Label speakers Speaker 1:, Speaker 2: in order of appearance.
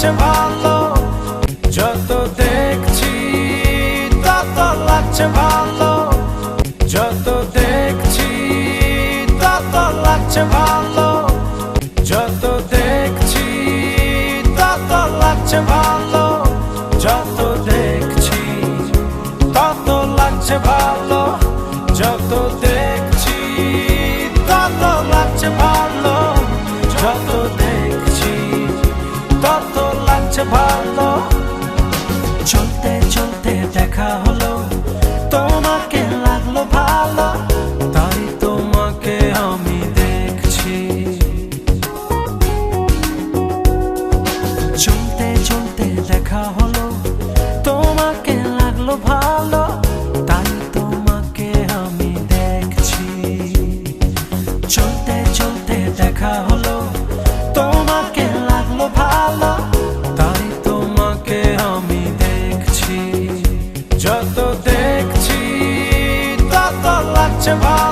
Speaker 1: লাগছে ভালো, যত দেখছি তত লাগছে ভালো, যত দেখছি তত লাগছে ভালো, যত দেখছি তত লাগছে ভালো, যত দেখছি তত লাগছে ভালো, যত দেখছি তত লাগছে ভালো, যত দেখছি তত লাগছে ভালো। চলতে চলতে দেখা হলো, তোমাকে লাগলো ভালো, তাই তোমাকে আমি দেখছি। চলতে চলতে দেখা হলো, তোমাকে লাগলো ভালো, তাই তোমাকে আমি দেখছি। চলতে চলতে দেখা হলো, তোমাকে লাগলো ভালো, তাই তোমাকে আমি দেখছি। যত দেখছি তত লাগছে ভালো।